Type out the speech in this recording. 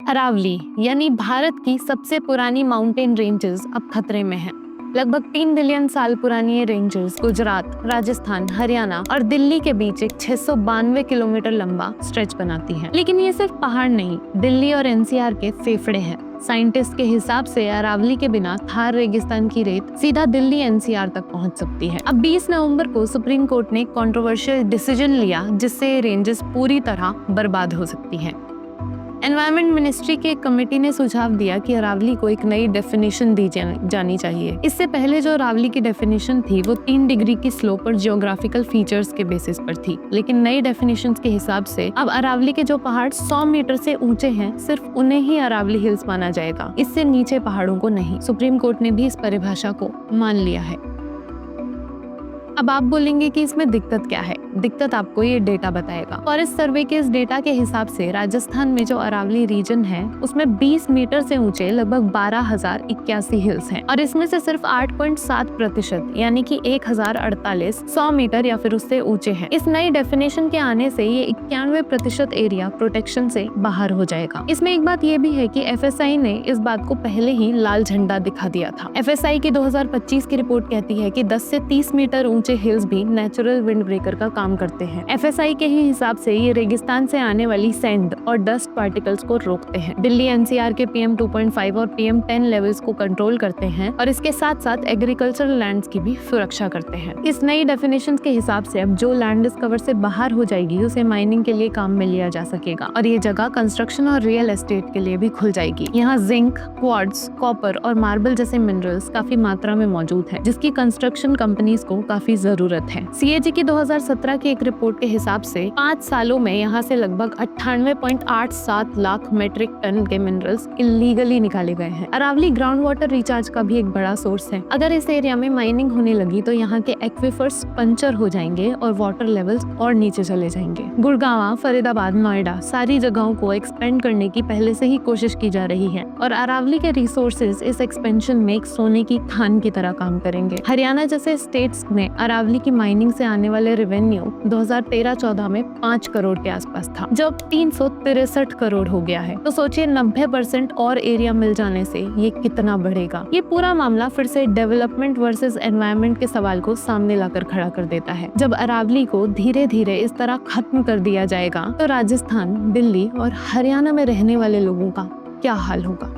अरावली यानी भारत की सबसे पुरानी माउंटेन रेंजेस अब खतरे में हैं। लगभग 3 बिलियन साल पुरानी ये रेंजेस गुजरात, राजस्थान, हरियाणा और दिल्ली के बीच एक 692 किलोमीटर लंबा स्ट्रेच बनाती है। लेकिन ये सिर्फ पहाड़ नहीं, दिल्ली और एनसीआर के फेफड़े हैं। साइंटिस्ट के हिसाब से अरावली के बिना थार रेगिस्तान की रेत सीधा दिल्ली एनसीआर तक पहुंच सकती है। अब 20 नवंबर को सुप्रीम कोर्ट ने एक कंट्रोवर्शियल डिसीजन लिया जिससे ये रेंजेस पूरी तरह बर्बाद हो सकती है। एनवायरमेंट मिनिस्ट्री के एक कमेटी ने सुझाव दिया कि अरावली को एक नई डेफिनेशन दी जानी चाहिए। इससे पहले जो अरावली की डेफिनेशन थी वो 3 डिग्री की स्लोप और जियोग्राफिकल फीचर्स के बेसिस पर थी। लेकिन नई डेफिनेशन के हिसाब से अब अरावली के जो पहाड़ 100 मीटर से ऊंचे हैं, सिर्फ उन्हें ही अरावली हिल्स माना जाएगा, इससे नीचे पहाड़ों को नहीं। सुप्रीम कोर्ट ने भी इस परिभाषा को मान लिया है। अब आप बोलेंगे कि इसमें दिक्कत क्या है? दिक्कत आपको ये डेटा बताएगा। फॉरेस्ट सर्वे के इस डेटा के हिसाब से राजस्थान में जो अरावली रीजन है उसमें 20 मीटर से ऊंचे लगभग 12,081 हिल्स हैं और इसमें से सिर्फ 8.7% यानी कि 1048 100 मीटर या फिर उससे ऊंचे हैं। इस नई डेफिनेशन के आने से ये 91% एरिया प्रोटेक्शन से बाहर हो जाएगा। इसमें एक बात ये भी है कि एफएसआई ने इस बात को पहले ही लाल झंडा दिखा दिया था। एफएसआई की 2025 की रिपोर्ट कहती है कि 10 से 30 मीटर ऊंचे हिल्स भी नेचुरल विंड ब्रेकर का काम करते हैं। एफएसआई के ही हिसाब से ये रेगिस्तान से आने वाली सैंड और डस्ट पार्टिकल्स को रोकते हैं। दिल्ली एनसीआर के PM 2.5 और PM 10 लेवल्स को कंट्रोल करते हैं और इसके साथ साथ एग्रीकल्चरल लैंड्स की भी सुरक्षा करते हैं। इस नई डेफिनेशन के हिसाब से अब जो लैंड इस कवर से बाहर हो जाएगी उसे माइनिंग के लिए काम में लिया जा सकेगा और ये जगह कंस्ट्रक्शन और रियल एस्टेट के लिए भी खुल जाएगी। यहाँ जिंक, क्वार्ट्ज, कॉपर और मार्बल जैसे मिनरल्स काफी मात्रा में मौजूद है, जिसकी कंस्ट्रक्शन कंपनीज को काफी जरूरत है। CAG की 2017 की एक रिपोर्ट के हिसाब से 5 सालों में यहाँ से लगभग 98.87 लाख मेट्रिक टन के मिनरल्स इलीगली निकाले गए हैं। अरावली ग्राउंड वाटर रिचार्ज का भी एक बड़ा सोर्स है। अगर इस एरिया में माइनिंग होने लगी तो यहाँ के एक्विफर्स पंचर हो जाएंगे और वाटर लेवल्स और नीचे चले जाएंगे। गुड़गांव, फरीदाबाद, नोएडा सारी जगहों को एक्सपेंड करने की पहले से ही कोशिश की जा रही है और अरावली के रिसोर्सेज इस एक्सपेंशन में एक सोने की खान की तरह काम करेंगे। हरियाणा जैसे स्टेट्स में अरावली की माइनिंग से आने वाले रेवेन्यू 2013-14 में 5 करोड़ के आसपास था, जब 363 करोड़ हो गया है। तो सोचिए 90% और एरिया मिल जाने से ये कितना बढ़ेगा। ये पूरा मामला फिर से डेवलपमेंट वर्सेस एनवायरनमेंट के सवाल को सामने लाकर खड़ा कर देता है। जब अरावली को धीरे धीरे इस तरह खत्म कर दिया जाएगा तो राजस्थान, दिल्ली और हरियाणा में रहने वाले लोगों का क्या हाल होगा।